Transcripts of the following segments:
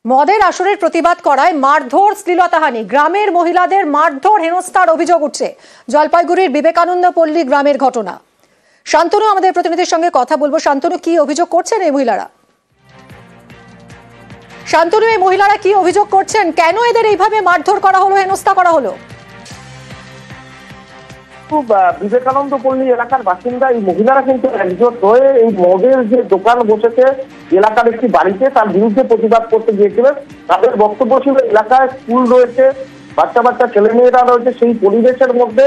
মদের আসরের প্রতিবাদ করায় মারধর, শ্লীলতাহানি, গ্রামের মহিলাদের মারধর, হেনস্থার অভিযোগ উঠছে। জলপাইগুড়ির বিবেকানন্দ পল্লী গ্রামের ঘটনা। শান্তনু আমাদের প্রতিনিধির সঙ্গে কথা বলবো। শান্তনু, কি অভিযোগ করছেন এই মহিলারা? শান্তনু, এই মহিলারা কি অভিযোগ করছেন? কেন এদের এইভাবে মারধর করা হলো, হেনস্থা করা হলো? বিবেকানন্দ পল্লী এলাকার বাসিন্দা এই মহিলারা কিন্তু একজোট হয়ে এই মদের যে দোকান বসেছে এলাকার একটি বাড়িতে, তার বিরুদ্ধে প্রতিবাদ করতে গিয়েছিলেন। তাদের বক্তব্য ছিল, এলাকায় স্কুল রয়েছে, বাচ্চা বাচ্চা ছেলেমেয়েরা রয়েছে, সেই পরিবেশের মধ্যে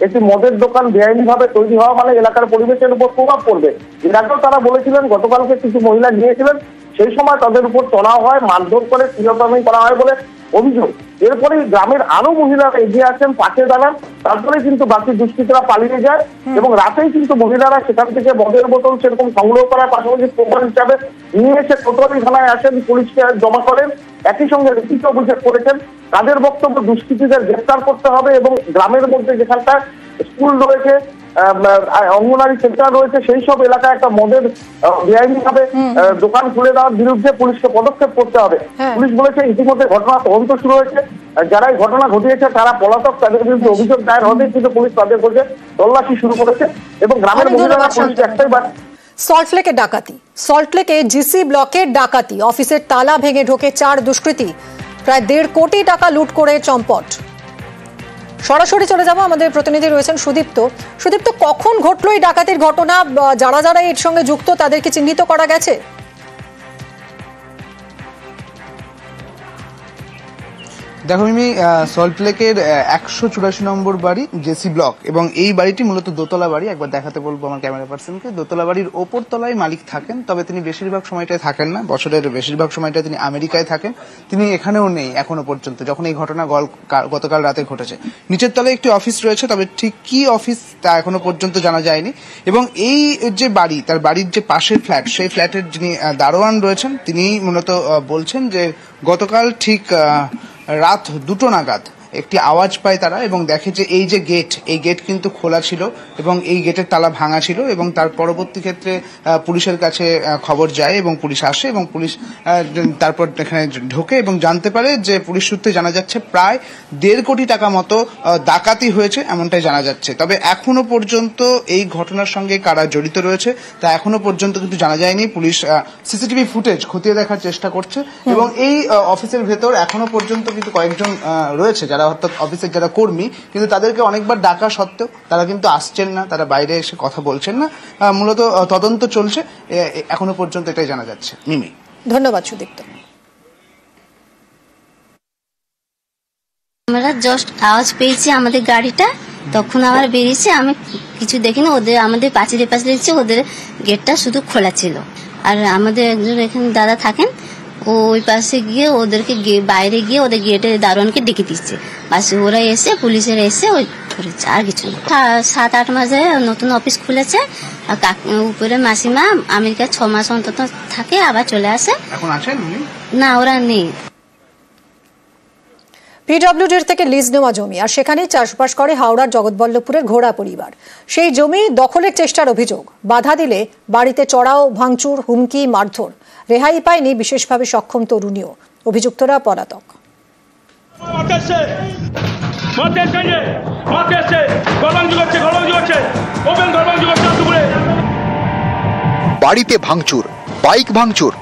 একটি মদের দোকান বেআইনি ভাবে তৈরি হওয়া মানে এলাকার পরিবেশের উপর প্রভাব পড়বে। এর আগেও তারা বলেছিলেন, গতকালকে কিছু মহিলা গিয়েছিলেন, সেই সময় তাদের উপর চড়াও হয়, মারধর করে, শ্লীলতাহানি করা হয় বলে অভিযোগ। এরপরে গ্রামের আরো মহিলারা এগিয়ে আসেন, পাশে দাঁড়ান, তারপরে কিন্তু বাকি দুষ্কৃতীরা পালিয়ে যায় এবং রাতেই কিন্তু মহিলারা সেখান থেকে মদের বোতল সেরকম সংগ্রহ করার পাশাপাশি প্রমাণ হিসাবে নিয়ে এসে কোতোয়ালি থানায় আসেন, পুলিশকে জমা করেন, একই সঙ্গে লিখিত অভিযোগ করেছেন। তাদের বক্তব্য, দুষ্কৃতীদের গ্রেফতার করতে হবে এবং গ্রামের মধ্যে যেখানটায় স্কুল রয়েছে, অঙ্গনারী সেন্টার রয়েছে, সেই সব এলাকায় একটা মদের বেআইনি ভাবে দোকান খুলে দেওয়ার বিরুদ্ধে পুলিশকে পদক্ষেপ করতে হবে। পুলিশ বলেছে ইতিমধ্যে ঘটনা তদন্ত শুরু হয়েছে, যারা এই ঘটনা ঘটিয়েছে তারা পলাতক, তাদের বিরুদ্ধে অভিযোগ দায়ের হবে, কিন্তু পুলিশ তাদের কাছে তল্লাশি শুরু করেছে এবং গ্রামের মহিলারা পুলিশকে একটাই সল্টলেকের ডাকাতি, সল্টলেকে জিসি ব্লকের ডাকাতি, অফিসের তালা ভেঙে ঢোকে 4 দুষ্কৃতী, প্রায় 1.5 কোটি টাকা লুট করে চম্পট। সরাসরি চলে যাব, আমাদের প্রতিনিধি রয়েছেন সুদীপ্ত। সুদীপ্ত, কখন ঘটলো এই ডাকাতির ঘটনা? যারা যারা এর সঙ্গে যুক্ত তাদেরকে চিহ্নিত করা গেছে? দেখো মিমি, সল্টলেকের 184 নম্বর বাড়ি জেসি ব্লক, এবং এই বাড়িটি মূলত দোতলা বাড়ি। একবার দেখাতে বলবো আমার ক্যামেরা পার্সনকে। দোতলা বাড়ির ওপর তলায় মালিক থাকেন, তবে তিনি বেশিরভাগ সময়টাই থাকেন না, বছরের বেশিরভাগ সময়টা তিনি আমেরিকায় থাকেন। তিনি এখানেও নেই এখনো পর্যন্ত, যখন এই ঘটনা গতকাল রাতে ঘটেছে। নিচের তলায় একটি অফিস রয়েছে, তবে ঠিক কি অফিস তা এখনো পর্যন্ত জানা যায়নি। এবং এই যে বাড়ি, তার বাড়ির যে পাশের ফ্ল্যাট, সেই ফ্ল্যাটের যিনি দারোয়ান রয়েছেন, তিনি মূলত বলছেন যে গতকাল ঠিক রাত 2টো নাগাদ একটি আওয়াজ পায় তারা এবং দেখে যে এই যে গেট, এই গেট কিন্তু খোলা ছিল এবং এই গেটের তালা ভাঙা ছিল। এবং তার পরবর্তী ক্ষেত্রে পুলিশের কাছে খবর যায় এবং পুলিশ আসে এবং পুলিশ তারপর এখানে ঢোকে এবং জানতে পারে যে, পুলিশ সূত্রে জানা যাচ্ছে প্রায় 1.5 কোটি টাকা মতো ডাকাতি হয়েছে, এমনটাই জানা যাচ্ছে। তবে এখনো পর্যন্ত এই ঘটনার সঙ্গে কারা জড়িত রয়েছে তা এখনো পর্যন্ত কিন্তু জানা যায়নি। পুলিশ সিসিটিভি ফুটেজ খতিয়ে দেখার চেষ্টা করছে এবং এই অফিসের ভেতর এখনো পর্যন্ত কিন্তু কয়েকজন রয়েছে, অর্থাৎ অফিসের যারা কর্মী, কিন্তু তাদেরকে অনেকবার ডাকা সত্ত্বেও তারা কিন্তু আসছেন না, তারা বাইরে এসে কথা বলছেন না। মূলত তদন্ত চলছে, এখনো পর্যন্ত এটাই জানা যাচ্ছে। মিমি, ধন্যবাদ সুদীপ্ত। আমরা জাস্ট আওয়াজ পেয়েছি আমাদের গাড়িটা, তখন আমরা বেরিয়েছি, আমি কিছু দেখিনি। ওদের আমাদের পাঁচিলে দেখছি ওদের গেটটা শুধু খোলা ছিল। আর আমাদের একজন এখানে দাদা থাকেন, ওই পাশে গিয়ে ওদেরকে বাইরে গিয়ে ওদের গেটের দারোয়ানকে ডেকে দিচ্ছে। বাস ওরা এসে, পুলিশের এসে ওই ধরেছে, আর কিছু না। 7-8 মাসে নতুন অফিস খুলেছে। উপরে মাসিমা আমেরিকা 6 মাস অন্তত থাকে, আবার চলে আসে। না, ওরা নেই। পিডব্লিউডির থেকে লিজ নেওয়া জমি, আর সেখানেই চাষবাস করে হাওড়ার জগৎবল্লভপুরের ঘোড়া পরিবার। সেই জমি দখলের চেষ্টার অভিযোগ, বাধা দিলে বাড়িতে চড়াও, ভাঙচুর, হুমকি, মারধর। রেহাই পায়নি বিশেষভাবে সক্ষম তরুণীও। অভিযুক্তরা পলাতক। বাড়িতে ভাঙচুর, বাইক ভাঙচুর,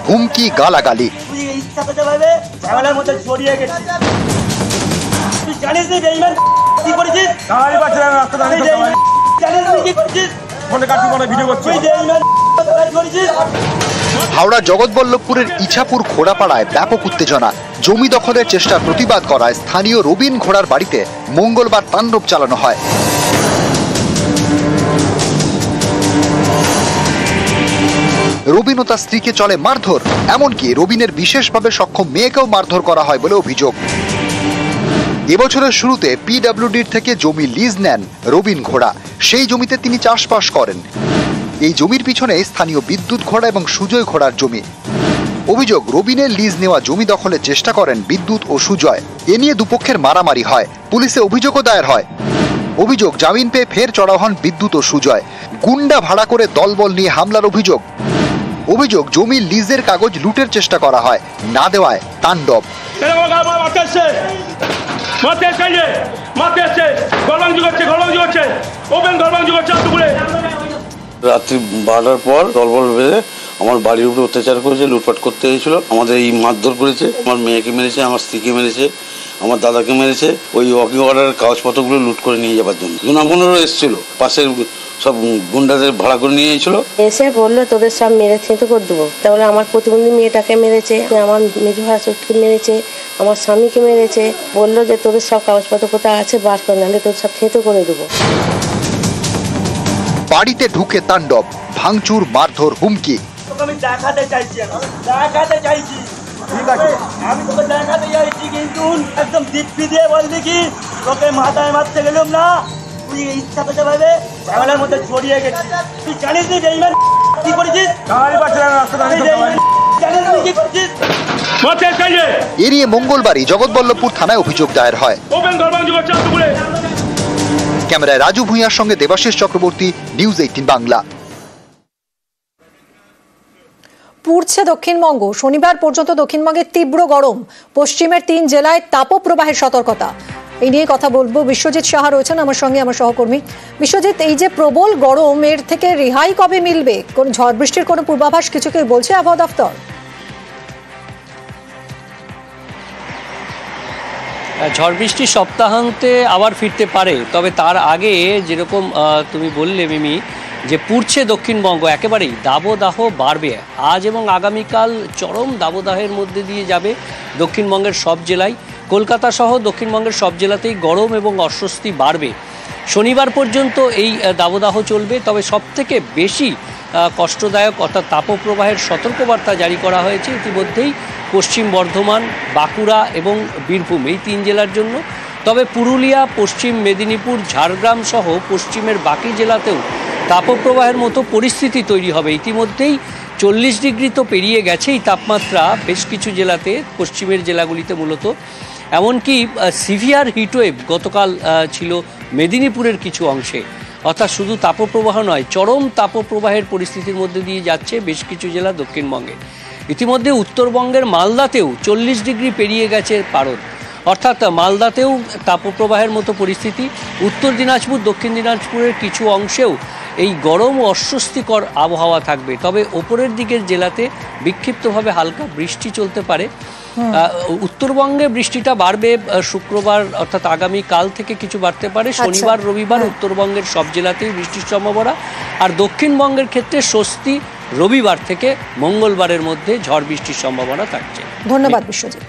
হুমকি, গালাগালি। হাওড়া জগৎবল্লভপুরের ইছাপুর ঘোড়াপাড়ায় ব্যাপক উত্তেজনা। জমি দখলের চেষ্টার প্রতিবাদ করায় স্থানীয় রবিন ঘোড়ার বাড়িতে মঙ্গলবার তাণ্ডব চালানো হয়। রবিন ও তার স্ত্রীকে চলে মারধর, এমনকি রবিনের বিশেষভাবে সক্ষম মেয়েকেও মারধর করা হয় বলে অভিযোগ। এবছরের শুরুতে পিডব্লিউডির থেকে জমি লিজ নেন রবিন ঘোড়া। সেই জমিতে তিনি চাষবাস করেন। এই জমির পিছনে স্থানীয় বিদ্যুৎ ঘোড়া এবং সুজয় ঘোড়ার জমি। অভিযোগ, রবিনের লিজ নেওয়া জমি দখলের চেষ্টা করেন বিদ্যুৎ ও সুজয়। এ নিয়ে দুপক্ষের মারামারি হয়, পুলিশে অভিযোগও দায়ের হয়। অভিযোগ, জামিন পেয়ে ফের চড়াও হন বিদ্যুৎ ও সুজয়। গুন্ডা ভাড়া করে দলবল নিয়ে হামলার অভিযোগ। অভিযোগ জমি লিজের কাগজ লুটের চেষ্টা করা হয়, না দেওয়ায় তাণ্ডব। রাত্রি 12টার পর দলবল বেঁধে আমার বাড়ির উপরে অত্যাচার করেছে, লুটপাট করতে এসেছিল, আমাদের এই মারধর করেছে, আমার মেয়েকে মেরেছে, আমার স্ত্রীকে মেরেছে, আমার দাদাকে মেরেছে, ওই ওয়াকিং অর্ডারের কাগজপত্রগুলো লুট করে নিয়ে যাবার জন্য। জুনামনেরও এসেছিল, পাশের সব গুন্ডাদের ভাড়া করে নিয়ে এসেছিল। এসে বললো তোদের সব মেরেছে তো করে দেবো। তাহলে আমার প্রতিবন্ধী মেয়েটাকে মেরেছে, আমার মেজো ভাসুরকে মেরেছে, আমার স্বামীকে মেরেছে। বললো যে তোদের সব কাগজপত্র কোথায় আছে বার করে, নাহলে তোদের সব থেতো করে দেবো। বাড়িতে ঢুকে তাণ্ডব, ভাঙচুর, মারধর, হুমকি। আমি দেখাতে চাইছি, ঠিক আছে, আমি তোকে দেখাতে চাইছি, কিন্তু একদম দিব্যি দিয়ে বলবি কি তোকে মাথায় মারতে গেলাম না, তুই ইচ্ছা করতে পারবে ঝামেলার মধ্যে জড়িয়ে গেছিস। তুই জানিস নি বেঈমান কি করেছিস? এ নিয়ে মঙ্গলবারই জগৎবল্লভপুর থানায় অভিযোগ দায়ের হয়। ক্যামেরায় রাজু ভূঁইয়ার সঙ্গে দেবাশিস চক্রবর্তী, নিউজ 18 বাংলা। পুড়ছে দক্ষিণবঙ্গ, শনিবার পর্যন্ত দক্ষিণবঙ্গে তীব্র গরম, পশ্চিমের 3 জেলায় তাপপ্রবাহের সতর্কতা। এই নিয়ে কথা বলবো, বিশ্বজিৎ সাহা রয়েছেন আমার সঙ্গে, আমার সহকর্মী। বিশ্বজিৎ, এই যে প্রবল গরম, এর থেকে রেহাই কবে মিলবে? কোন ঝড় বৃষ্টির কোনো পূর্বাভাস কিছু কি বলছে আবহাওয়া দপ্তর? ঝড় বৃষ্টি সপ্তাহান্তে আবার ফিরতে পারে, তবে তার আগে যেরকম তুমি বললে মিমি, যে পুড়ছে দক্ষিণবঙ্গ, একেবারেই দাবদাহ বাড়বে। আজ এবং আগামীকাল চরম দাবদাহের মধ্যে দিয়ে যাবে দক্ষিণবঙ্গের সব জেলায়। কলকাতা সহ দক্ষিণবঙ্গের সব জেলাতেই গরম এবং অস্বস্তি বাড়বে। শনিবার পর্যন্ত এই দাবদাহ চলবে, তবে সবথেকে বেশি কষ্টদায়ক অর্থাৎ তাপপ্রবাহের সতর্কবার্তা জারি করা হয়েছে ইতিমধ্যেই পশ্চিম বর্ধমান, বাঁকুড়া এবং বীরভূম, এই 3 জেলার জন্য। তবে পুরুলিয়া, পশ্চিম মেদিনীপুর, ঝাড়গ্রাম সহ পশ্চিমের বাকি জেলাতেও তাপপ্রবাহের মতো পরিস্থিতি তৈরি হবে। ইতিমধ্যেই 40 ডিগ্রি তো পেরিয়ে গেছেই তাপমাত্রা বেশ কিছু জেলাতে, পশ্চিমের জেলাগুলিতে মূলত। এমনকি সিভিয়ার হিটওয়েভ গতকাল ছিল মেদিনীপুরের কিছু অংশে। অর্থাৎ শুধু তাপপ্রবাহ নয়, চরম তাপপ্রবাহের পরিস্থিতির মধ্যে দিয়ে যাচ্ছে বেশ কিছু জেলা দক্ষিণবঙ্গে। ইতিমধ্যে উত্তরবঙ্গের মালদাতেও 40 ডিগ্রি পেরিয়ে গেছে পারদ, অর্থাৎ মালদাতেও তাপপ্রবাহের মতো পরিস্থিতি। উত্তর দিনাজপুর, দক্ষিণ দিনাজপুরের কিছু অংশেও এই গরম ও অস্বস্তিকর আবহাওয়া থাকবে। তবে ওপরের দিকের জেলাতে বিক্ষিপ্তভাবে হালকা বৃষ্টি চলতে পারে। উত্তরবঙ্গে বৃষ্টিটা বাড়বে শুক্রবার, অর্থাৎ আগামী কাল থেকে কিছু বাড়তে পারে। শনিবার, রবিবার উত্তরবঙ্গের সব জেলাতেই বৃষ্টির সম্ভাবনা। আর দক্ষিণবঙ্গের ক্ষেত্রে স্বস্তি, রবিবার থেকে মঙ্গলবারের মধ্যে ঝড় বৃষ্টির সম্ভাবনা থাকছে। ধন্যবাদ বিশ্বজিৎ।